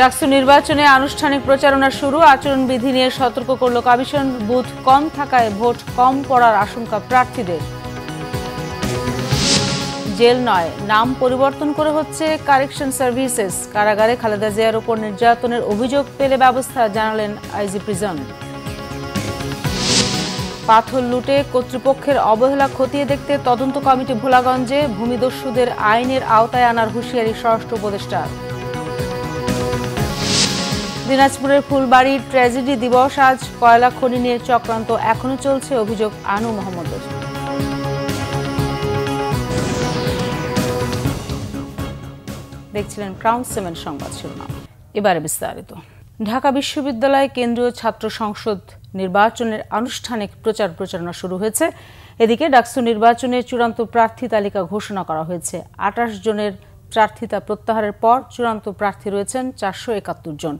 ডাকসু নির্বাচনে আনুষ্ঠানিক প্রচারণা শুরু, আচরণবিধি নিয়ে সতর্ক করল কমিশন। বুথ কম থাকায় ভোট কম পড়ার আশঙ্কা প্রার্থীদের। জেল নয়, নাম পরিবর্তন করে হচ্ছে কারেকশন সার্ভিসেস। কারাগারে খালেদা জিয়ার উপর নির্যাতনের অভিযোগ পেলে ব্যবস্থা, জানালেন আইজি প্রিজন। পাথর লুটে কর্তৃপক্ষের অবহেলা খতিয়ে দেখতে তদন্ত কমিটি ভোলাগঞ্জে। ভূমিদস্যুদের আইনের আওতায় আনার হুঁশিয়ারি স্বরাষ্ট্র উপদেষ্টার। দিনাজপুরের ফুলবাড়ির ট্র্যাজেডি দিবস আজ। কয়লা খনি নিয়ে চক্রান্ত এখনো চলছে, অভিযোগ আনু মোহাম্মদের। দেখছিলেন ক্রাউন সিমেন্ট সংবাদ শিরোনাম, এবারে বিস্তারিত। ঢাকা বিশ্ববিদ্যালয় কেন্দ্রীয় ছাত্র সংসদ নির্বাচনের আনুষ্ঠানিক প্রচারণা শুরু হয়েছে। এদিকে ডাকসু নির্বাচনে চূড়ান্ত প্রার্থী তালিকা ঘোষণা করা হয়েছে। ২৮ জনের প্রার্থিতা প্রত্যাহারের পর চূড়ান্ত প্রার্থী রয়েছেন ৪৭১ জন।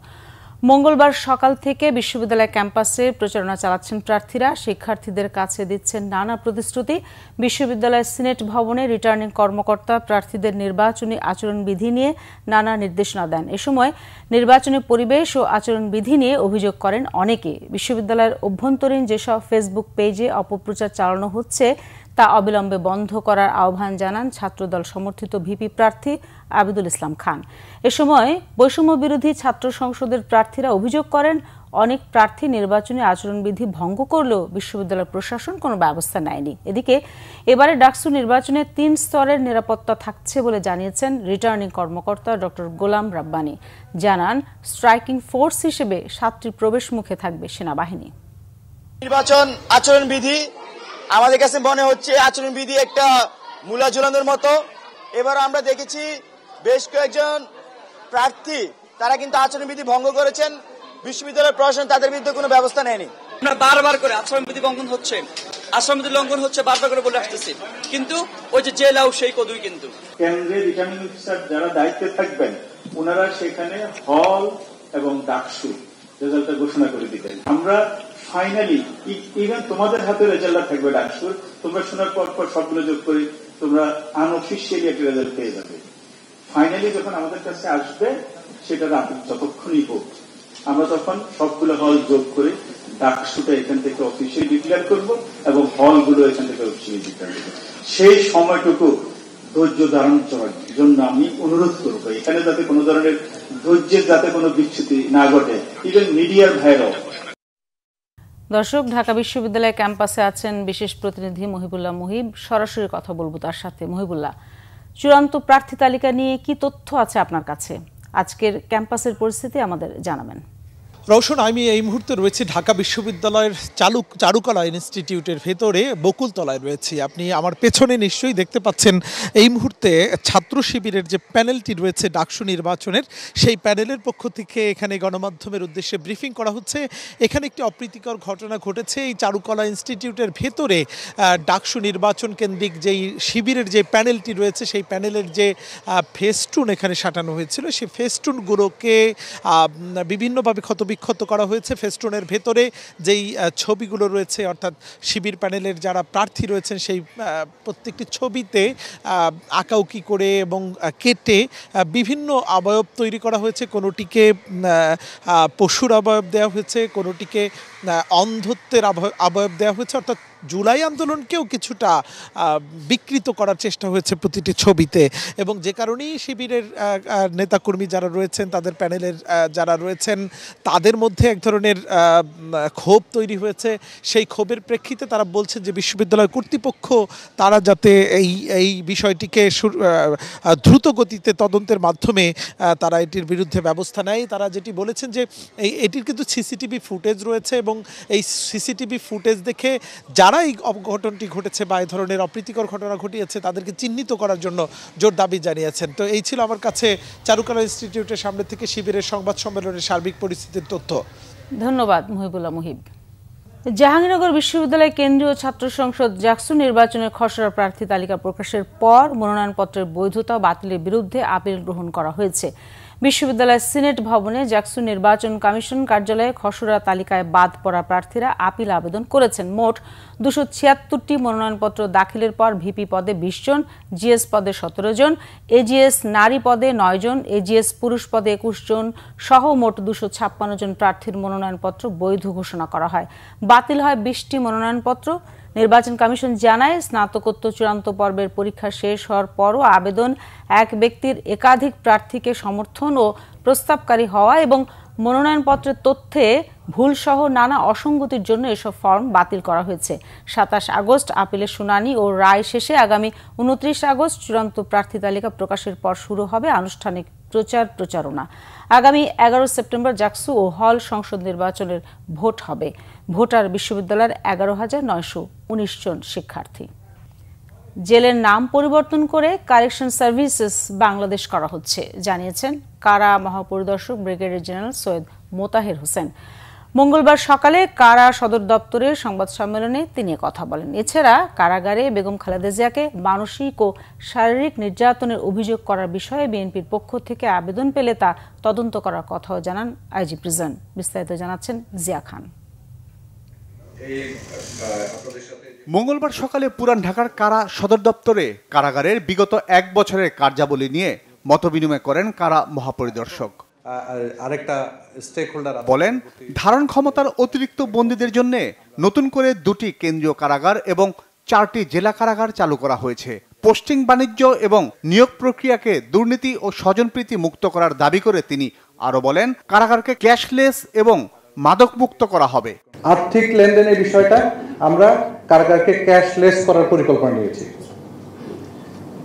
মঙ্গলবার সকাল থেকে বিশ্ববিদ্যালয় ক্যাম্পাসে প্রচারণা চালাচ্ছেন প্রার্থীরা। শিক্ষার্থীদের কাছে দিচ্ছেন নানা প্রতিশ্রুতি। বিশ্ববিদ্যালয়ের সিনেট ভবনে রিটার্নিং কর্মকর্তা প্রার্থীদের নির্বাচনী আচরণবিধি নিয়ে নানা নির্দেশনা দেন। এ সময় নির্বাচনী পরিবেশ ও আচরণবিধি নিয়ে অভিযোগ করেন অনেকে। বিশ্ববিদ্যালয়ের অভ্যন্তরীণ যেসব ফেসবুক পেজে অপপ্রচার চালানো হচ্ছে তা অবিলম্বে বন্ধ করার আহ্বান জানান ছাত্রদল সমর্থিত ভিপি প্রার্থী আবিদুল ইসলাম খান। এ সময় বৈষম্য বিরোধী ছাত্র সংসদের প্রার্থীরা অভিযোগ করেন, অনেক প্রার্থী নির্বাচনী আচরণবিধি ভঙ্গ করলেও বিশ্ববিদ্যালয় প্রশাসন কোনো ব্যবস্থা নেয়নি। এদিকে এবারে ডাকসু নির্বাচনে ৩ স্তরের নিরাপত্তা থাকছে বলে জানিয়েছেন রিটার্নিং কর্মকর্তা ডক্টর গোলাম রাব্বানী। জানান, স্ট্রাইকিং ফোর্স হিসেবে 7টি প্রবেশ মুখে থাকবে সেনাবাহিনী। নির্বাচন আচরণবিধি আমাদের কাছে মনে হচ্ছে আচরণবিধি একটা মূলা ঝুলানোর মতো। এবার আমরা দেখেছি বেশ কয়েকজন প্রার্থী তারা কিন্তু আচরণবিধি ভঙ্গ করেছেন। বিশ্ববিদ্যালয়ের প্রশাসন তাদের বিরুদ্ধে কোনো ব্যবস্থা নেয়নি। আমরা বারবার করে আচরণবিধি লঙ্ঘন হচ্ছে, আচরণবিধি লঙ্ঘন হচ্ছে বারবার করে বলে আসতেছি, কিন্তু ওই যে জেল আউট সেই কদুই কিন্তু। কেন্দ্রে রিটার্নিং অফিসার যারা দায়িত্বে থাকবেন ওনারা সেখানে হল এবং ডাকসু রেজাল্টটা ঘোষণা করে দিবেন। আমরা ফাইনালি ইভেন তোমাদের হাতে রেজাল্টটা থাকবে ডাকসুর, তোমরা শোনার পর সবগুলো যোগ করে তোমরা আনঅফিসিয়ালি একটা রেজাল্ট পেয়ে যাবে। ফাইনালি যখন আমাদের কাছে আসবে সেটা যতক্ষণই হোক আমরা তখন সবগুলো হল যোগ করে ডাকসুটা এখান থেকে অফিসিয়ালি ডিক্লেয়ার করব এবং হলগুলো এখান থেকে অফিসিয়ালি ডিক্লেয়ার করব। সেই সময়টুকু ধৈর্য ধারণ করার জন্য আমি অনুরোধ করবো এখানে যাতে কোনো ধরনের ধৈর্যের যাতে কোনো বিচ্যুতি না ঘটে, ইভেন মিডিয়ার ভাইরাও। দর্শক, ঢাকা বিশ্ববিদ্যালয় ক্যাম্পাসে আছেন বিশেষ প্রতিনিধি মহিবুল্লাহ মুহিব। সরাসরি কথা বলবো তার সাথে। মহিবুল্লাহ, চূড়ান্ত প্রার্থী তালিকা নিয়ে কি তথ্য আছে আপনার কাছে? আজকের ক্যাম্পাসের পরিস্থিতি আমাদের জানাবেন। রওশন, আমি এই মুহূর্তে রয়েছি ঢাকা বিশ্ববিদ্যালয়ের চারুকলা ইনস্টিটিউটের ভেতরে বকুলতলায় রয়েছি। আপনি আমার পেছনে নিশ্চয়ই দেখতে পাচ্ছেন এই মুহূর্তে ছাত্র শিবিরের যে প্যানেলটি রয়েছে ডাকসু নির্বাচনের, সেই প্যানেলের পক্ষ থেকে এখানে গণমাধ্যমের উদ্দেশ্যে ব্রিফিং করা হচ্ছে। এখানে একটি অপ্রীতিকর ঘটনা ঘটেছে। এই চারুকলা ইনস্টিটিউটের ভেতরে ডাকসু নির্বাচন কেন্দ্রিক যেই শিবিরের যে প্যানেলটি রয়েছে সেই প্যানেলের যে ফেস্টুন এখানে সাঁটানো হয়েছিল, সেই ফেস্টুনগুলোকে বিভিন্নভাবে ক্ষত করা হয়েছে। ফেস্টুনের ভেতরে যেই ছবিগুলো রয়েছে, অর্থাৎ শিবির প্যানেলের যারা প্রার্থী রয়েছেন সেই প্রত্যেকটি ছবিতে আঁকাউকি করে এবং কেটে বিভিন্ন অবয়ব তৈরি করা হয়েছে। কোনোটিকে পশুর অবয়ব দেওয়া হয়েছে, কোনোটিকে অন্ধত্বের অবয়ব দেওয়া হয়েছে, অর্থাৎ জুলাই আন্দোলনকেও কিছুটা বিকৃত করার চেষ্টা হয়েছে প্রতিটি ছবিতে। এবং যে কারণেই শিবিরের নেতাকর্মী যারা রয়েছেন, তাদের প্যানেলের যারা রয়েছেন, তাদের মধ্যে এক ধরনের ক্ষোভ তৈরি হয়েছে। সেই ক্ষোভের প্রেক্ষিতে তারা বলছে যে বিশ্ববিদ্যালয় কর্তৃপক্ষ তারা যাতে এই বিষয়টিকে দ্রুত গতিতে তদন্তের মাধ্যমে তারা এটির বিরুদ্ধে ব্যবস্থা নেয়। তারা যেটি বলেছেন যে এটির কিন্তু সিসিটিভি ফুটেজ রয়েছে এবং এই সিসিটিভি ফুটেজ দেখে যারা এই অঘটনটি ঘটেছে বা এই ধরনের অপ্রীতিকর ঘটনা ঘটিয়েছে তাদেরকে চিহ্নিত করার জন্য জোর দাবি জানিয়েছেন। তো এই ছিল আমার কাছে চারুকলা ইনস্টিটিউটের সামনে থেকে শিবিরের সংবাদ সম্মেলনের সার্বিক পরিস্থিতির তথ্য। ধন্যবাদ মহিবুল্লাহ মুহিব। জাহাঙ্গীরনগর বিশ্ববিদ্যালয় কেন্দ্রীয় ছাত্র সংসদ ডাকসু নির্বাচনের খসড়া প্রার্থী তালিকা প্রকাশের পর মনোনয়নপত্রের বৈধতা বাতিলের বিরুদ্ধে আপিল গ্রহণ করা হয়েছে। বিশ্ববিদ্যালয়ের সিনেট ভবনে জাকসু নির্বাচন কমিশন কার্যালয়ে খসড়া তালিকায় বাদ পড়া প্রার্থীরা আপিল আবেদন করেছেন। মোট 276টি মনোনয়নপত্র দাখিলের পর ভিপি পদে 20 জন, জিএস পদে 17 জন, এজিএস নারী পদে 9 জন, এজিএস পুরুষ পদে 21 জন সহ মোট 256 জন প্রার্থীর মনোনয়নপত্র বৈধ ঘোষণা করা হয়। বাতিল হয় 20টি মনোনয়নপত্র। নির্বাচন কমিশন জানায়, স্নাতকোত্তর চূড়ান্ত পর্বের পরীক্ষা শেষ হওয়ার পরও আবেদন এক ব্যক্তির একাধিক প্রার্থীকে সমর্থন ও প্রস্তাবকারী হওয়া এবং মনোনয়নপত্রের তথ্যে ভুলসহ নানা অসঙ্গতির জন্য এসব ফর্ম বাতিল করা হয়েছে। 27 আগস্ট আপিলের শুনানি ও রায় শেষে আগামী 29 আগস্ট চূড়ান্ত প্রার্থী তালিকা প্রকাশের পর শুরু হবে আনুষ্ঠানিক প্রচারণা। আগামী 11 সেপ্টেম্বর জাকসু ও হল সংসদ নির্বাচনের ভোট হবে। ভোটার বিশ্ববিদ্যালয়ের 11,919 জন শিক্ষার্থী। জেলের নাম পরিবর্তন করে কারেকশন সার্ভিসেস বাংলাদেশ করা হচ্ছে জানিয়েছেন কারা মহাপরিদর্শক ব্রিগেডিয়ার জেনারেল সৈয়দ মোতাহের হোসেন। মঙ্গলবার সকালে কারা সদর দপ্তরের সংবাদ সম্মেলনে তিনি কথা বলেন। এছাড়া কারাগারে বেগম খালেদা জিয়াকে মানসিক ও শারীরিক নির্যাতনের অভিযোগ করার বিষয়ে বিএনপির পক্ষ থেকে আবেদন পেলে তা তদন্ত করার কথাও জানান আইজি প্রিজন। বিস্তারিত জানাচ্ছেন জিয়া খান। মঙ্গলবার সকালে পুরান ঢাকার কারা সদর দপ্তরে কারাগারের বিগত 1 বছরের কার্যাবলী নিয়ে মতবিনিময় করেন কারা মহাপরিদর্শক। আরেকটা স্টেক হোল্ডার বলেন, ধারণ ক্ষমতার অতিরিক্ত বন্দীদের জন্য নতুন করে 2টি কেন্দ্রীয় কারাগার এবং 4টি জেলা কারাগার চালু করা হয়েছে। পোস্টিং বাণিজ্য এবং নিয়োগ প্রক্রিয়াকে দুর্নীতি ও স্বজনপ্রীতি মুক্ত করার দাবি করে তিনি আরো বলেন, কারাগারকে ক্যাশলেস এবং মাদক মুক্ত করা হবে। আর্থিক লেনদেনের বিষয়টা আমরা কারাগারকে ক্যাশলেস করার পরিকল্পনা নিয়েছি।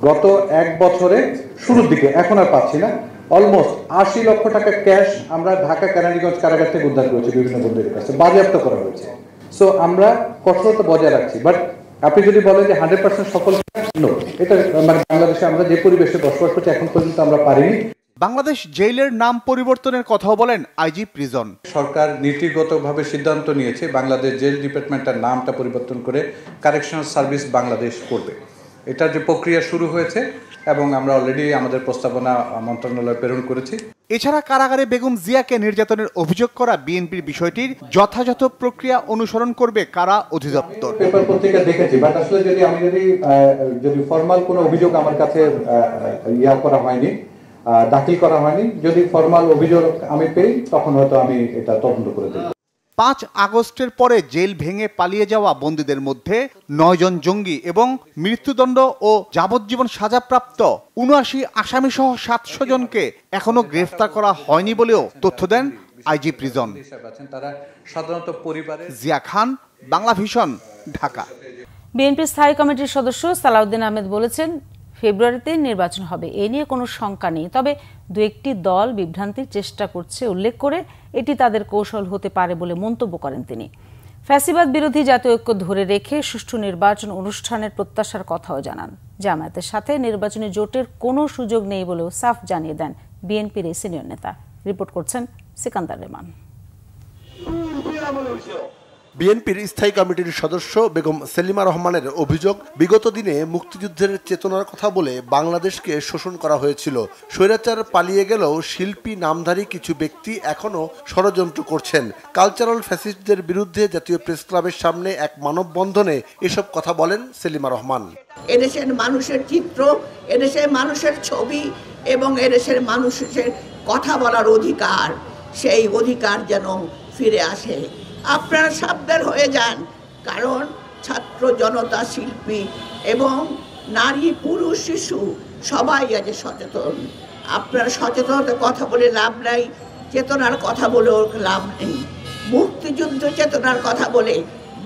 গত 1 বছরে শুরুর দিকে, এখন আর পাচ্ছি না, অলমোস্ট 80 লক্ষ টাকা ক্যাশ আমরা ঢাকা কেরানীগঞ্জ কারাগার থেকে উদ্ধার করেছি, বিভিন্ন বন্দীদের কাছে বাজেয়াপ্ত করা হয়েছে। সো আমরা কঠোরতা বজায় রাখছি। বাট আপনি যদি বলেন যে 100% সফল, এটা মানে বাংলাদেশে আমরা যে পরিবেশে বসবাস করছি এখন পর্যন্ত আমরা পারিনি। বাংলাদেশ জেলের নাম পরিবর্তনের কথাও বলেন আইজি প্রিজন। সরকার নীতিগতভাবে সিদ্ধান্ত নিয়েছে বাংলাদেশ জেল ডিপার্টমেন্টের নামটা পরিবর্তন করে কারেকশনাল সার্ভিস বাংলাদেশ করবে। এটার যে প্রক্রিয়া শুরু হয়েছে এবং আমরা অলরেডি আমাদের প্রস্তাবনা মন্ত্রণালয়ে প্রেরণ করেছি। এছাড়া কারাগারে বেগম জিয়াকে নির্যাতনের অভিযোগ করা বিএনপির বিষয়টির যথাযথ প্রক্রিয়া অনুসরণ করবে কারা অধিদপ্তর। পেপার পত্রিকা দেখেছি, বাট আসলে আমি যদি ফরমাল কোনো অভিযোগ আমার কাছে করা হয়নি, দাখিল করা হয়নি, যদি ফরমাল অভিযোগ আমি পেই তখন হয়তো আমি এটা তদন্ত করে দেব। 5 আগস্টের পরে জেল ভেঙে পালিয়ে যাওয়া বন্দীদের মধ্যে 9 জন জঙ্গি এবং মৃত্যুদণ্ড ও যাবজ্জীবন সাজাপ্রাপ্ত 79 আসামি সহ 700 জনকে এখনো গ্রেফতার করা হয়নি বলেও তথ্য দেন আইজি প্রিজন। তারা সাধারণত পরিবারের। জিয়া খান, বাংলা ভিশন, ঢাকা। বিএনপি স্থায়ী কমিটির সদস্য সালাউদ্দিন আহমেদ বলেছেন, ফেব্রুয়ারিতে নির্বাচন হবে, এ নিয়ে কোনো শঙ্কা নেই। তবে 2-1টি দল বিভ্রান্তির চেষ্টা করছে উল্লেখ করে এটি তাদের কৌশল হতে পারে বলে মন্তব্য করেন তিনি। ফ্যাসিবাদ বিরোধী জাতীয় ঐক্য ধরে রেখে সুষ্ঠু নির্বাচন অনুষ্ঠানের প্রত্যাশার কথাও জানান। জামায়াতের সাথে নির্বাচনী জোটের কোনো সুযোগ নেই বলেও সাফ জানিয়ে দেন বিএনপির এই সিনিয়র নেতা। রিপোর্ট করছেন সিকান্দার রেমান। বিএনপির স্থায়ী কমিটির সদস্য বেগম সেলিমা রহমানের অভিযোগ, বিগত দিনে মুক্তিযুদ্ধের চেতনার কথা বলে বাংলাদেশকে শোষণ করা হয়েছিল। স্বৈরাচার পালিয়ে গেলেও শিল্পী নামধারী কিছু ব্যক্তি এখনো ষড়যন্ত্র করছেন। কালচারাল ফ্যাসিস্টদের বিরুদ্ধে জাতীয় প্রেস ক্লাবের সামনে এক মানববন্ধনে এসব কথা বলেন সেলিমা রহমান। এদেশের মানুষের চিত্র, এদেশের মানুষের ছবি এবং এদেশের মানুষের কথা বলার অধিকার, সেই অধিকার যেন ফিরে আসে। আপনারা সাবধান হয়ে যান, কারণ ছাত্র জনতা, শিল্পী এবং নারী, পুরুষ, শিশু সবাই আজ সচেতন। আপনারা সচেতনতার কথা বলে লাভ নাই, চেতনার কথা বলেও লাভ নেই। মুক্তিযুদ্ধ চেতনার কথা বলে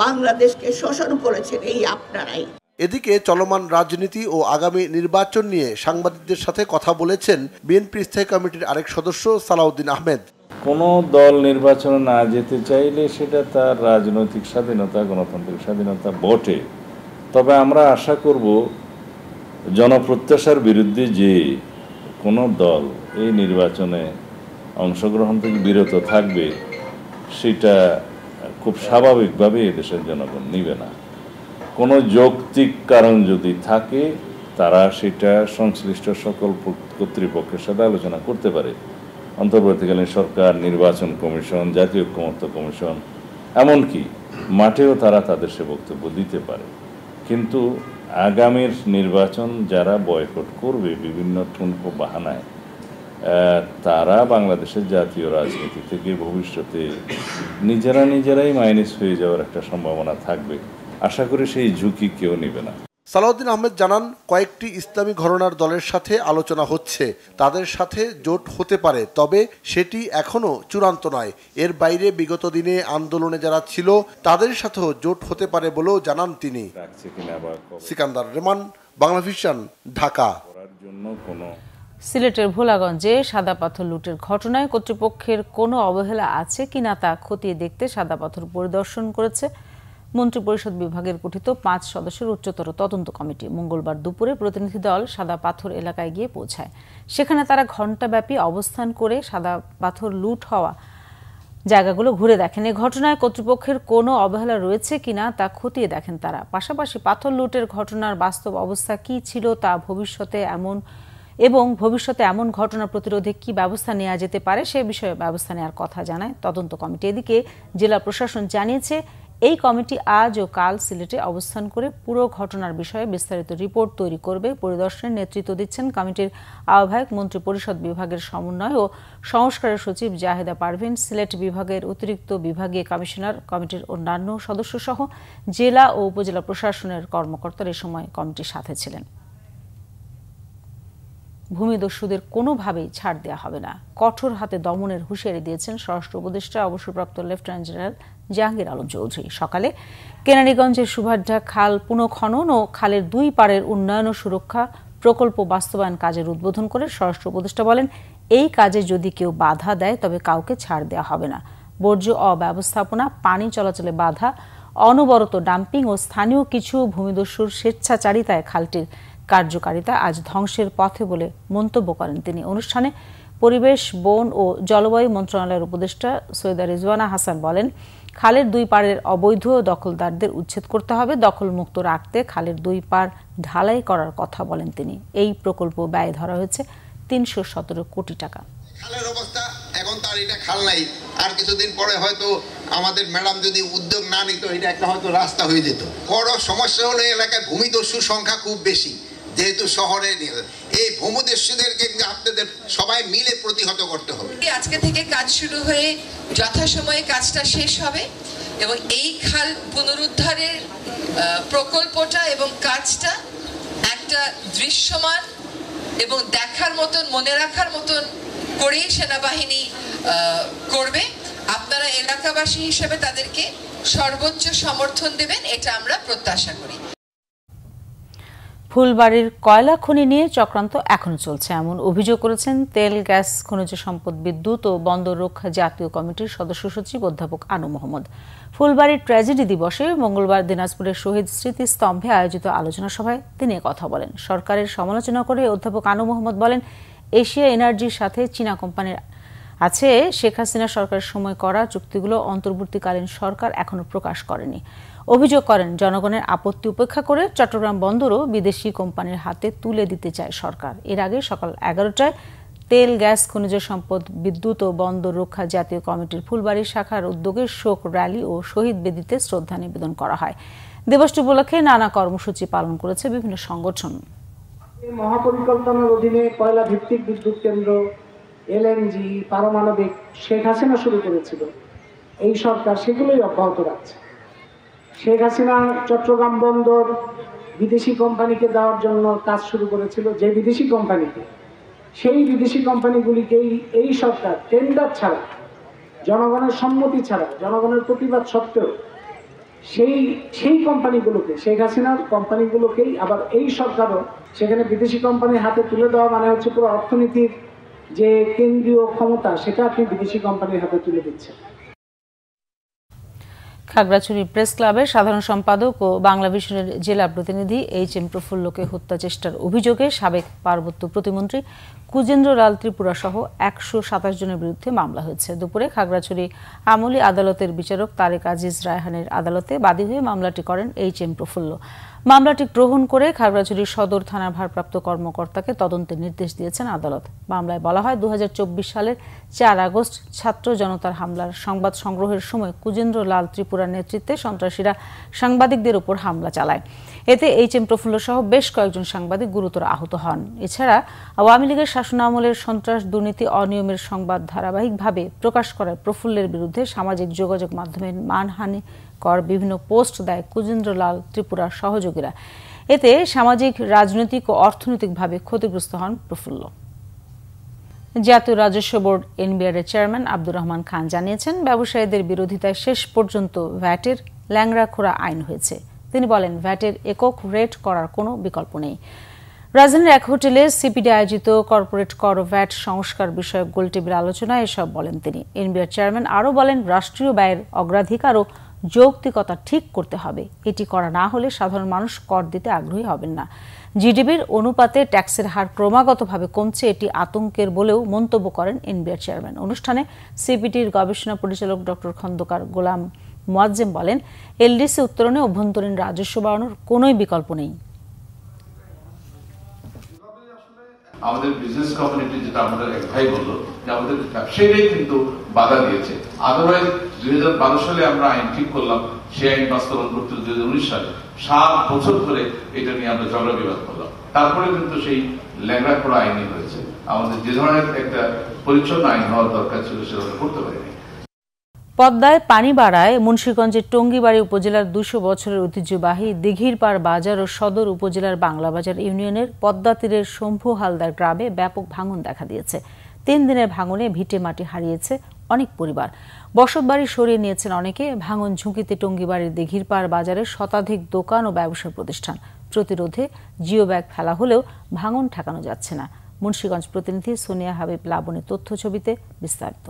বাংলাদেশকে শোষণ করেছেন এই আপনারাই। এদিকে চলমান রাজনীতি ও আগামী নির্বাচন নিয়ে সাংবাদিকদের সাথে কথা বলেছেন বিএনপি স্থায়ী কমিটির আরেক সদস্য সালাউদ্দিন আহমেদ। কোনো দল নির্বাচনে না যেতে চাইলে সেটা তার রাজনৈতিক স্বাধীনতা, গণতান্ত্রিক স্বাধীনতা বটে। তবে আমরা আশা করব জনপ্রত্যাশার বিরুদ্ধে যে কোনো দল এই নির্বাচনে অংশগ্রহণ থেকে বিরত থাকবে সেটা খুব স্বাভাবিকভাবে এদেশের জনগণ নিবে না। কোনো যৌক্তিক কারণ যদি থাকে তারা সেটা সংশ্লিষ্ট সকল কর্তৃপক্ষের সাথে আলোচনা করতে পারে। অন্তর্বর্তীকালীন সরকার, নির্বাচন কমিশন, জাতীয় ঐক্যমত্য কমিশন, এমনকি মাঠেও তারা তাদের সে বক্তব্য দিতে পারে। কিন্তু আগামীর নির্বাচন যারা বয়কট করবে বিভিন্ন ঠুনকো বাহানায়, তারা বাংলাদেশের জাতীয় রাজনীতি থেকে ভবিষ্যতে নিজেরাই মাইনাস হয়ে যাওয়ার একটা সম্ভাবনা থাকবে। আশা করি সেই ঝুঁকি কেউ নেবে না। সালাউদ্দিন আহমেদ জানান, কয়েকটি ইসলামী ঘরানার দলের সাথে আলোচনা হচ্ছে, তাদের সাথে জোট হতে পারে, তবে সেটি এখনো চূড়ান্ত নয়। এর বাইরে বিগত দিনে আন্দোলনে যারা ছিল তাদের সাথেও জোট হতে পারে বলেও জানান তিনি। সিকান্দার রেমান, বাংলাভিশন, ঢাকা। সিলেটের ভোলাগঞ্জে সাদা পাথর লুটের ঘটনায় কর্তৃপক্ষের কোনো অবহেলা আছে কিনা তা খতিয়ে দেখতে সাদা পাথর পরিদর্শন করেছে মন্ত্রিপরিষদ বিভাগের গঠিত 5 সদস্যের উচ্চতর তদন্ত কমিটি। মঙ্গলবার দুপুরে প্রতিনিধি দল সাদা পাথর এলাকায় গিয়ে পৌঁছায়। সেখানে তারা ঘণ্টাব্যাপী অবস্থান করে সাদা পাথর লুট হওয়া জায়গাগুলো ঘুরে দেখেন। এই ঘটনায় কর্তৃপক্ষের কোনো অবহেলা রয়েছে কিনা তা খতিয়ে দেখেন তারা। পাশাপাশি পাথর লুটের ঘটনার বাস্তব অবস্থা কি ছিল তা ভবিষ্যতে এমন ঘটনা প্রতিরোধে কি ব্যবস্থা নেওয়া যেতে পারে সে বিষয়ে ব্যবস্থা নেওয়ার কথা জানায় তদন্ত কমিটি। এদিকে জেলা প্রশাসন জানিয়েছে, এই কমিটি আজ ও কাল সিলেটে অবস্থান করে পুরো ঘটনার বিষয়ে বিস্তারিত রিপোর্ট তৈরি করবে। পরিদর্শনের নেতৃত্ব দিচ্ছেন কমিটির আহ্বায়ক, মন্ত্রিপরিষদ বিভাগের সমন্বয় ও সংস্কারের সচিব জাহেদা পারভিন, সিলেট বিভাগের অতিরিক্ত বিভাগীয় কমিশনার, কমিটির অন্যান্য সদস্য সহ জেলা ও উপজেলা প্রশাসনের কর্মকর্তারা এ সময় কমিটির সাথে ছিলেন। ভূমিদস্যুদের কোনোভাবেই ছাড় দেওয়া হবে না, কঠোর হাতে দমনের হুঁশিয়ারি দিয়েছেন স্বরাষ্ট্র উপদেষ্টা অবসরপ্রাপ্ত লেফটেন্যান্ট জেনারেল জাহাঙ্গীর আলম চৌধুরী। সকালে কেরানীগঞ্জের সুভাড্ডা খাল পুনঃখনন ও খালের 2 পাড়ের উন্নয়ন ও সুরক্ষা প্রকল্প বাস্তবায়ন কাজের উদ্বোধন করে স্বরাষ্ট্র উপদেষ্টা বলেন, এই কাজে যদি কেউ বাধা দেয় তবে কাউকে ছাড় দেওয়া হবে না। বর্জ্য অব্যবস্থাপনা, পানি চলাচলে বাধা, অনবরত ডাম্পিং ও স্থানীয় কিছু ভূমিদস্যুর স্বেচ্ছাচারিতায় খালটির কার্যকারিতা আজ ধ্বংসের পথে বলে মন্তব্য করেন তিনি। অনুষ্ঠানে পরিবেশ, বন ও জলবায়ু মন্ত্রণালয়ের উপদেষ্টা সৈয়দা রিজওয়ানা হাসান বলেন, খালের 2 পাড়ের অবৈধ দখলদারদের উচ্ছেদ করতে হবে, দখলমুক্ত রাখতে খালের 2 পাড় ঢালাই করার কথা বলেন তিনি। এই প্রকল্প ব্যয় ধরা হয়েছে 317 কোটি টাকা। খালের অবস্থা এখন তার এটা খাল নাই, আর কিছুদিন পরে হয়তো আমাদের ম্যাডাম যদি উদ্যোগ না নিত এটা একটা হয়তো রাস্তা হয়ে যেত। বড় সমস্যা হলো এলাকায় ভূমিদস্যুর সংখ্যা খুব বেশি, যেহেতু শহরে এই ভূমিদস্যুদেরকে আপনাদের সবাই মিলে প্রতিহত করতে হবে। আজকে থেকে কাজ শুরু হয়ে যথাসময়ে কাজটা শেষ হবে এবং এই খাল পুনরুদ্ধারের প্রকল্পটা এবং কাজটা একটা দৃশ্যমান এবং দেখার মতন, মনে রাখার মতন করেই সেনাবাহিনী করবে। আপনারা এলাকাবাসী হিসেবে তাদেরকে সর্বোচ্চ সমর্থন দেবেন, এটা আমরা প্রত্যাশা করি। ফুলবাড়ির কয়লা খনি নিয়ে চক্রান্ত এখনো চলছে, এমন অভিযোগ করেছেন তেল, গ্যাস, খনিজ সম্পদ, বিদ্যুৎ ও বন্দর রক্ষা জাতীয় কমিটির সদস্য সচিব অধ্যাপক আনু মোহাম্মদ। ফুলবাড়ির ট্র্যাজেডি দিবসে মঙ্গলবার দিনাজপুরের শহীদ স্মৃতিস্তম্ভে আয়োজিত আলোচনা সভায় তিনি কথা বলেন। সরকারের সমালোচনা করে অধ্যাপক আনু মোহাম্মদ বলেন, এশিয়া এনার্জির সাথে চীনা কোম্পানির আছে শেখ হাসিনা সরকারের সময় করা চুক্তিগুলো অন্তর্বর্তীকালীন সরকার এখনো প্রকাশ করেনি। অভিযোগ করেন, জনগণের আপত্তি উপেক্ষা করে চট্টগ্রাম বন্দরও বিদেশি কোম্পানির হাতে তুলে দিতে চায় সরকার। এর আগে সকাল 11টায় তেল, গ্যাস, খনিজ সম্পদ, বিদ্যুৎ ও বন্দর রক্ষা জাতীয় কমিটির ফুলবাড়ি শাখার উদ্যোগে শোক র্যালি ও শহীদ বেদিতে শ্রদ্ধা নিবেদন করা হয়। দিবসটি উপলক্ষে নানা কর্মসূচি পালন করেছে বিভিন্ন সংগঠন। মহাপরিকল্পনার অধীনে কয়লা ভিত্তিক বিদ্যুৎ কেন্দ্র, এলএনজি, পারমাণবিক শেখ হাসিনা শুরু করেছিল, এই সরকার সেগুলোই অব্যাহত রাখছে। শেখ হাসিনা চট্টগ্রাম বন্দর বিদেশি কোম্পানিকে দেওয়ার জন্য কাজ শুরু করেছিল, যে বিদেশি কোম্পানিকে, সেই বিদেশি কোম্পানিগুলিকেই এই সরকার টেন্ডার ছাড়া, জনগণের সম্মতি ছাড়া, জনগণের প্রতিবাদ সত্ত্বেও সেই কোম্পানিগুলোকে, শেখ হাসিনার কোম্পানিগুলোকেই আবার এই সরকারও সেখানে বিদেশি কোম্পানির হাতে তুলে দেওয়া মানে হচ্ছে পুরো অর্থনীতির যে কেন্দ্রীয় ক্ষমতা সেটা আপনি বিদেশি কোম্পানির হাতে তুলে দিচ্ছেন। খাগড়াছড়ি প্রেস ক্লাবের সাধারণ সম্পাদক ও বাংলাভিশনের জেলা প্রতিনিধি এইচ.এম. প্রফুল্লকে হত্যা চেষ্টার অভিযোগে সাবেক পার্বত্য প্রতিমন্ত্রী কুজেন্দ্র লাল ত্রিপুরা সহ 127 জনের বিরুদ্ধে মামলা হয়েছে। দুপুরে খাগড়াছড়ি আমলি আদালতের বিচারক তারেক আজিজ রায়হানের আদালতে বাদী হয়ে মামলাটি করেন এইচ.এম. প্রফুল্ল। মামলাটি গ্রহণ করে খাগড়াছড়ি সদর থানার ভারপ্রাপ্ত কর্মকর্তাকে তদন্তের নির্দেশ দিয়েছেন আদালত। মামলায় বলা হয় 2024 সালের 4 আগস্ট ছাত্র জনতার হামলার সংবাদ সংগ্রহের সময় কুজেন্দ্র লাল ত্রিপুরার নেতৃত্বে সন্ত্রাসীরা সাংবাদিকদের উপর হামলা চালায়। এতে এইচ.এম. প্রফুল্ল সহ বেশ কয়েকজন সাংবাদিক গুরুতর আহত হন। এছাড়া আওয়ামী লীগের শাসনামলের সন্ত্রাস, দুর্নীতি, অনিয়মের সংবাদ ধারাবাহিকভাবে প্রকাশ করায় প্রফুল্লের বিরুদ্ধে সামাজিক যোগাযোগ মাধ্যমে মানহানিকর বিভিন্ন পোস্ট দেয় কুজেন্দ্র লাল ত্রিপুরার সহযোগীরা। এতে সামাজিক, রাজনৈতিক ও অর্থনৈতিকভাবে ক্ষতিগ্রস্ত হন প্রফুল্ল। জাতীয় রাজস্ব বোর্ড এনবিআর এর চেয়ারম্যান আব্দুর রহমান খান জানিয়েছেন, ব্যবসায়ীদের বিরোধিতায় শেষ পর্যন্ত ভ্যাটের ল্যাংড়াখোরা আইন হয়েছে। তিনি বলেন, ভ্যাটের একক রেট করার কোনো বিকল্প নেই। রাজধানীর এক হোটেলে সিপিডি আয়োজিত কর্পোরেট কর ও ভ্যাট সংস্কার বিষয়ক গোলটেবিল আলোচনায় এসব বলেন তিনি। এনবিআর চেয়ারম্যান আরও বলেন, রাষ্ট্রীয় ব্যয়ের অগ্রাধিকার ও যৌক্তিকতা ঠিক করতে হবে। এটি করা না হলে সাধারণ মানুষ কর দিতে আগ্রহী হবেন না। জিডিপির অনুপাতে ট্যাক্সের হার ক্রমাগতভাবে কমছে, এটি আতঙ্কের বলেও মন্তব্য করেন এনবিআর চেয়ারম্যান। অনুষ্ঠানে সিপিডির গবেষণা পরিচালক ডক্টর খন্দকার গোলাম মুয়াজ্জেম বলেন, এলডিসি উত্তরণে অভ্যন্তরীণ রাজস্ব বাড়ানোর কোনোই বিকল্প নেই। আমাদের বিজনেস কমিউনিটি, যেটা আমাদের এক ভাই বললো, যে আমাদের ব্যবসায়ীরাই কিন্তু বাধা দিয়েছে। আদারওয়াইজ 2012 সালে আমরা আইন ঠিক করলাম, সেই আইন বাস্তবায়ন করতে 2019 সালে 7 বছর ধরে এটা নিয়ে আমরা ঝগড়া বিবাদ করলাম। তারপরে কিন্তু সেই ল্যাংড়া করা আইনই হয়েছে। আমাদের যে ধরনের একটা পরিচ্ছন্ন আইন হওয়ার দরকার ছিল সেটা করতে পারিনি। পদ্মায় পানি বাড়ায় মুন্সিগঞ্জের টঙ্গিবাড়ি উপজেলার 200 বছরের ঐতিহ্যবাহী দিঘিরপাড় বাজার ও সদর উপজেলার বাংলাবাজার ইউনিয়নের পদ্মা তীরের শম্ভু হালদার গ্রামে ব্যাপক ভাঙন দেখা দিয়েছে। 3 দিনের ভাঙনে ভিটে মাটি হারিয়েছে অনেক পরিবার, বসতবাড়ি সরিয়ে নিয়েছেন অনেকে। ভাঙন ঝুঁকিতে টঙ্গিবাড়ির দিঘিরপাড় বাজারের শতাধিক দোকান ও ব্যবসা প্রতিষ্ঠান। প্রতিরোধে জিও ব্যাগ ফেলা হলেও ভাঙন ঠেকানো যাচ্ছে না। মুন্সিগঞ্জ প্রতিনিধি সোনিয়া হাবিব লাবণীর তথ্য ছবিতে বিস্তারিত।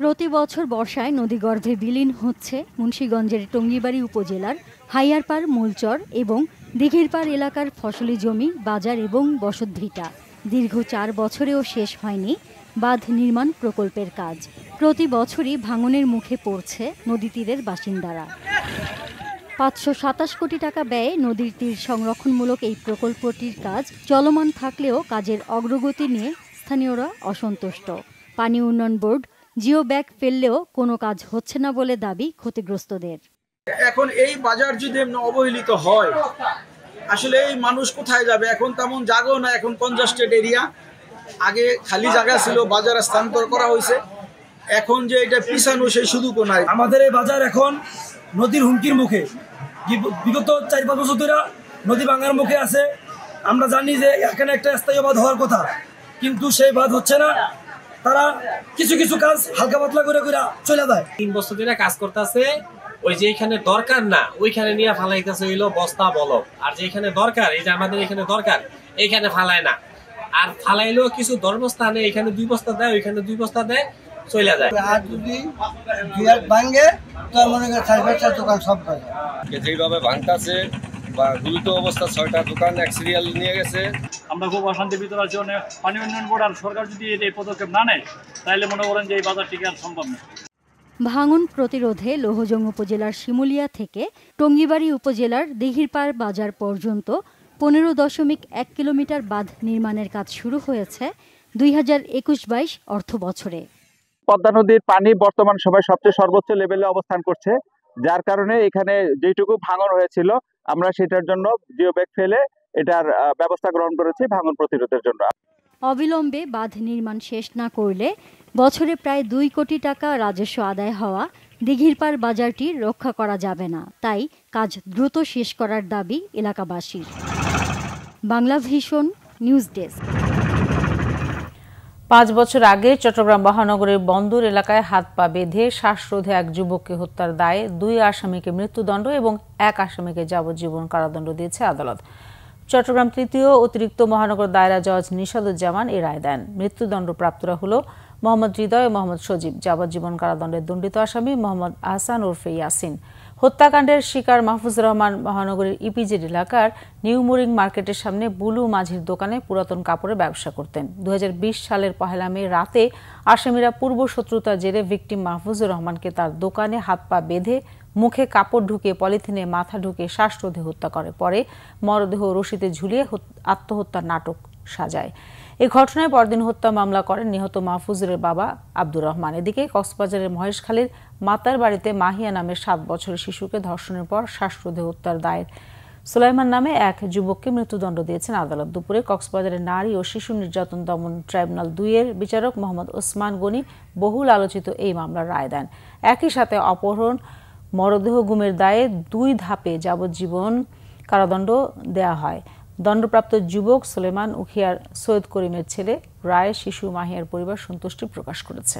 প্রতি বছর বর্ষায় নদীগর্ভে বিলীন হচ্ছে মুন্সিগঞ্জের টঙ্গিবাড়ি উপজেলার হাইয়ারপাড়, মূলচর এবং দিঘিরপাড় এলাকার ফসলি জমি, বাজার এবং বসতভিটা। দীর্ঘ 4 বছরেও শেষ হয়নি বাঁধ নির্মাণ প্রকল্পের কাজ। প্রতি বছরই ভাঙনের মুখে পড়ছে নদী তীরের বাসিন্দারা। 527 কোটি টাকা ব্যয়ে নদীর তীর সংরক্ষণমূলক এই প্রকল্পটির কাজ চলমান থাকলেও কাজের অগ্রগতি নিয়ে স্থানীয়রা অসন্তুষ্ট। পানি উন্নয়ন বোর্ড জিও ব্যাগ ফেললেও কোনো কাজ হচ্ছে না বলে দাবি ক্ষতিগ্রস্তদের। এখন এই বাজার যদি অবহেলিত হয়, আসলে এই মানুষ কোথায় যাবে? এখন তেমন জায়গাও না, এখন কনজাস্টেড এরিয়া। আগে খালি জায়গা ছিল, বাজার স্থানান্তর করা হয়েছে। এখন যে এটা পিছানো সেই সুযোগও নাই। আমাদের এই বাজার এখন নদীর হুমকির মুখে। বিগত 4-5 বছর ধরে নদী ভাঙার মুখে আছে। আমরা জানি যে এখানে একটা স্থায়ী বাঁধ হওয়ার কথা, কিন্তু সেই বাঁধ হচ্ছে না। তারা কিছু কিছু কাজ হালকা পাতলা করে চলে যায়। 3 বছর ধরে কাজ করতেছে, ওই যে এখানে দরকার না ওইখানে নিয়ে ফালাইতেছে হইলো বস্তা বলক, আর যে এখানে দরকার, এই যে আমাদের এখানে দরকার, এইখানে ফালায় না। আর ফালাইলেও কিছু ধর্মস্থানে এখানে 2 বস্তা দেয়, ওইখানে 2 বস্তা দেয়, চলে যায়। আর যদি ভাঙে তো মনে করেন 4-5টা দোকান সব করে যেভাবে ভাঙতাছে বা গুরুত্ব অবস্থা 6টা দোকান এক সিরিয়াল নিয়ে গেছে। আমরা খুব অশান্তির ভিতরে আছি। পানি উন্নয়ন বোর্ড আর সরকার যদি এই পদক্ষেপ না নেয়, তাহলে মনে করেন যে এই বাজার টিকে আর সম্ভব না। ভাঙন প্রতিরোধে লৌহজং উপজেলার শিমুলিয়া থেকে টঙ্গিবাড়ি উপজেলার দিঘিরপাড় বাজার পর্যন্ত 15.1 কিলোমিটার বাঁধ নির্মাণের কাজ শুরু হয়েছে 2021-22 অর্থ বছরে। পদ্মা নদীর পানি বর্তমান সময় সবচেয়ে সর্বোচ্চ লেভেলে অবস্থান করছে, যার কারণে এখানে যেটুকু ভাঙন হয়েছিল আমরা সেটার জন্য জিও ব্যাগ ফেলে এটার ব্যবস্থা গ্রহণ করেছি ভাঙন প্রতিরোধের জন্য। অবিলম্বে বাঁধ নির্মাণ শেষ না করলে বছরে প্রায় 2 কোটি টাকা রাজস্ব আদায় হওয়া দিঘিরপাড় বাজারটি রক্ষা করা যাবে না। তাই কাজ দ্রুত শেষ করার দাবি এলাকাবাসীর। Bangla vision news desk. 5 বছর আগে চট্টগ্রাম মহানগরের বন্দর এলাকায় হাত পা বেঁধে শ্বাসরোধে এক যুবককে হত্যার দায়ে 2 আসামিকে মৃত্যুদণ্ড এবং 1 আসামিকে যাবজ্জীবন কারাদণ্ড দিয়েছে আদালত। চট্টগ্রাম 3য় অতিরিক্ত মহানগর দায়রা জজ নিশাদুজ্জামান এই রায় দেন। মৃত্যুদণ্ডপ্রাপ্তরা হল মোহাম্মদ হৃদয় ও মোহাম্মদ সজীব। যাবজ্জীবন কারাদণ্ডের দণ্ডিত আসামি মোহাম্মদ আহসান ওরফে ইয়াসিন। হত্যাকাণ্ডের শিকার মাহফুজুর রহমান মহানগরীর ইপিজেড এলাকার নিউ মোরিং মার্কেটের সামনে বুলু মাঝির দোকানে পুরাতন কাপড়ের ব্যবসা করতেন। 2020 সালের 1 মে রাতে আসামিরা পূর্ব শত্রুতার জেরে ভিকটিম মাহফুজুর রহমানকে তার দোকানে হাত পা বেঁধে মুখে কাপড় ঢুকিয়ে পলিথিনে মাথা ঢুকিয়ে শ্বাসরোধে হত্যা করে, পরে মরদেহ রশিতে ঝুলিয়ে আত্মহত্যার নাটক সাজায়। এই ঘটনায় পরদিন হত্যা মামলা করেন নিহত মাহফুজুরের বাবা আব্দুর রহমান। এদিকে কক্সবাজারের মহেশখালীর মাতার বাড়িতে মাহিয়া নামের 7 বছরের শিশুকে ধর্ষণের পর শ্বাসরোধে হত্যার দায়ের সুলাইমান নামে এক যুবককে মৃত্যুদণ্ড দিয়েছেন আদালত। দুপুরে কক্সবাজারের নারী ও শিশু নির্যাতন দমন ট্রাইব্যুনাল 2-এর বিচারক মোহাম্মদ ওসমান গনি বহুল আলোচিত এই মামলার রায় দেন। একই সাথে অপহরণ, মরদেহ গুমের দায়ে 2 ধাপে যাবজ্জীবন কারাদণ্ড দেয়া হয়। দণ্ডপ্রাপ্ত যুবক সুলেমান উখিয়ার সৈয়দ করিমের ছেলে। রায়ে শিশু মাহিয়ার পরিবার সন্তুষ্টি প্রকাশ করেছে।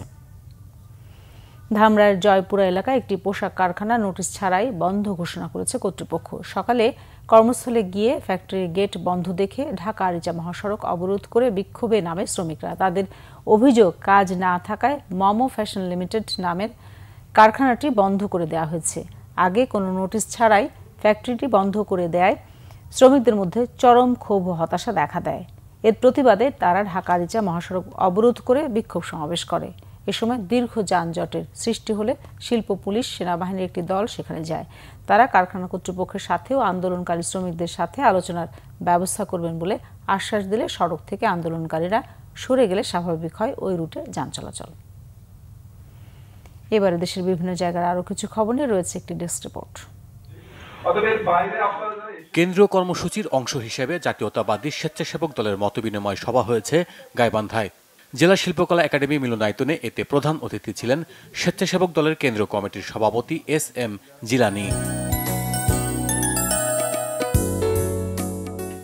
ধামরাইয়ের জয়পুরা এলাকায় একটি পোশাক কারখানা নোটিশ ছাড়াই বন্ধ ঘোষণা করেছে কর্তৃপক্ষ। সকালে কর্মস্থলে গিয়ে ফ্যাক্টরির গেট বন্ধ দেখে ঢাকা আরিচা মহাসড়ক অবরোধ করে বিক্ষোভে নামে শ্রমিকরা। তাদের অভিযোগ, কাজ না থাকায় মমো ফ্যাশন লিমিটেড নামের কারখানাটি বন্ধ করে দেওয়া হয়েছে। আগে কোনো নোটিশ ছাড়াই ফ্যাক্টরিটি বন্ধ করে দেয় শ্রমিকদের মধ্যে চরম ক্ষোভ ও হতাশা দেখা দেয়। এর প্রতিবাদে তারা ঢাকা আরিচা মহাসড়ক অবরোধ করে বিক্ষোভ সমাবেশ করে। এ সময় দীর্ঘ যানজটের সৃষ্টি হলে শিল্প পুলিশ, সেনাবাহিনীর একটি দল সেখানে যায়। তারা কারখানা কর্তৃপক্ষের সাথেও আন্দোলনকারী শ্রমিকদের সাথে আলোচনার ব্যবস্থা করবেন বলে আশ্বাস দিলে সড়ক থেকে আন্দোলনকারীরা সরে গেলে স্বাভাবিক হয় ওই রুটে যান চলাচল। এবারে দেশের বিভিন্ন জায়গার আরও কিছু খবর নিয়ে রয়েছে একটি ডেস্ক রিপোর্ট। কেন্দ্রীয় কর্মসূচির অংশ হিসেবে জাতীয়তাবাদী স্বেচ্ছাসেবক দলের মতবিনিময় সভা হয়েছে গাইবান্ধায়। জেলা শিল্পকলা একাডেমি মিলনায়তনে এতে প্রধান অতিথি ছিলেন স্বেচ্ছাসেবক দলের কেন্দ্রীয় কমিটির সভাপতি SM জিলানি।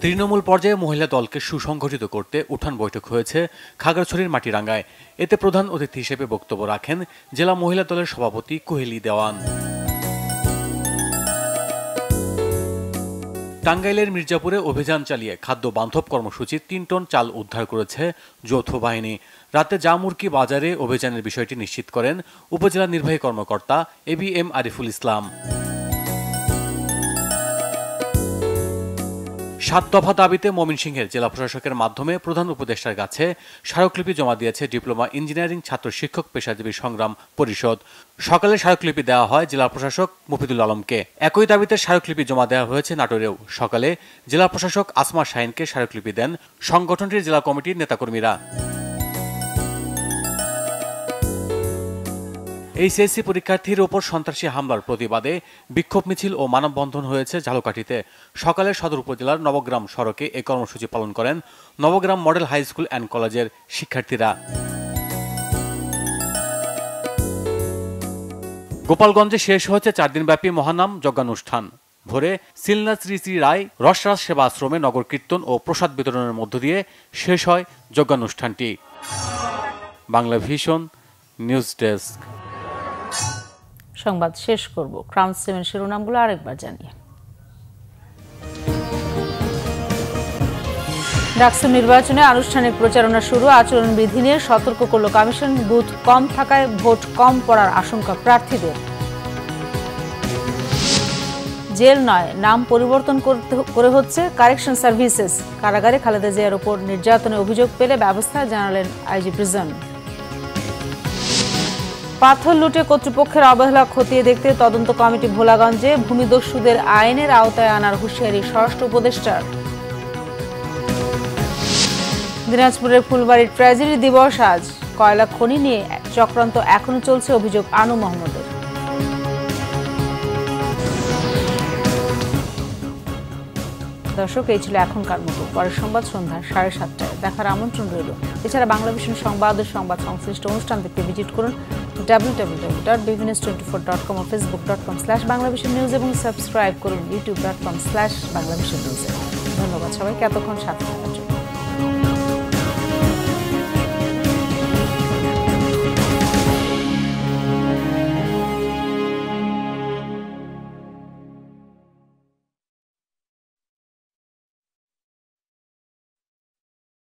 তৃণমূল পর্যায়ে মহিলা দলকে সুসংগঠিত করতে উঠান বৈঠক হয়েছে খাগড়াছড়ির মাটিরাঙ্গায়। এতে প্রধান অতিথি হিসেবে বক্তব্য রাখেন জেলা মহিলা দলের সভাপতি কোহেলি দেওয়ান। টাঙ্গাইলের মির্জাপুরে অভিযান চালিয়ে খাদ্য বান্ধব কর্মসূচির 3 টন চাল উদ্ধার করেছে যৌথ বাহিনী। রাতে জামুরকি বাজারে অভিযানের বিষয়টি নিশ্চিত করেন উপজেলা নির্বাহী কর্মকর্তা ABM আরিফুল ইসলাম। 7 দফা দাবিতে ময়মনসিংহের জেলা প্রশাসকের মাধ্যমে প্রধান উপদেষ্টার কাছে স্মারকলিপি জমা দিয়েছে ডিপ্লোমা ইঞ্জিনিয়ারিং ছাত্র শিক্ষক পেশাজীবী সংগ্রাম পরিষদ। সকালে স্মারকলিপি দেওয়া হয় জেলা প্রশাসক মফিদুল আলমকে। একই দাবিতে স্মারকলিপি জমা দেওয়া হয়েছে নাটোরেও। সকালে জেলা প্রশাসক আসমা শাহিনকে স্মারকলিপি দেন সংগঠনটির জেলা কমিটির নেতাকর্মীরা। HSC পরীক্ষার্থীর ওপর সন্ত্রাসী হামলার প্রতিবাদে বিক্ষোভ মিছিল ও মানববন্ধন হয়েছে ঝালকাঠিতে। সকালে সদর উপজেলার নবগ্রাম সড়কে এই কর্মসূচি পালন করেন Nabagram model high school and কলেজের শিক্ষার্থীরা। গোপালগঞ্জে শেষ হয়েছে 4 দিনব্যাপী মহানাম যজ্ঞানুষ্ঠান। ভোরে সিলনা শ্রী শ্রী রায় রসরাজ সেবা আশ্রমে নগর কীর্তন ও প্রসাদ বিতরণের মধ্য দিয়ে শেষ হয় যজ্ঞানুষ্ঠানটি। Bangla vision news desk. সংবাদ শেষ করব ক্রাউন 7 শিরোনামগুলো আরেকবার জানিয়ে। ডাকসু নির্বাচনে আনুষ্ঠানিক প্রচারণা শুরু। আচরণবিধি নিয়ে সতর্ক করল কমিশন। বুথ কম থাকায় ভোট কম পড়ার আশঙ্কা প্রার্থীদের। জেল নয়, নাম পরিবর্তন করে হচ্ছে কারেকশন সার্ভিসেস। কারাগারে খালেদা জিয়ার ওপর নির্যাতনের অভিযোগ পেলে ব্যবস্থা জানালেন আইজি প্রিজন। পাথর লুটে কর্তৃপক্ষের অবহেলা খতিয়ে দেখতে তদন্ত কমিটি ভোলাগঞ্জে। ভূমিদস্যুদের আইনের আওতায় আনার হুঁশিয়ারি স্বরাষ্ট্র উপদেষ্টার। দিনাজপুরের ফুলবাড়ির ট্র্যাজেডি দিবস আজ। কয়লা খনি নিয়ে চক্রান্ত এখনো চলছে, অভিযোগ আনু মোহাম্মদের। দর্শক, এই ছিল এখনকার মতো। পরের সংবাদ সন্ধ্যা 7:30টায় দেখার আমন্ত্রণ রইল। এছাড়া বাংলা ভিশন সংবাদ ও সংবাদ সংশ্লিষ্ট অনুষ্ঠান দেখতে ভিজিট করুন www.bvnews24.com ও facebook.com/banglavisionnews এবং সাবস্ক্রাইব করুন youtube.com/banglavisionnews। ধন্যবাদ সবাইকে এতক্ষণ সাথে থাকার জন্য।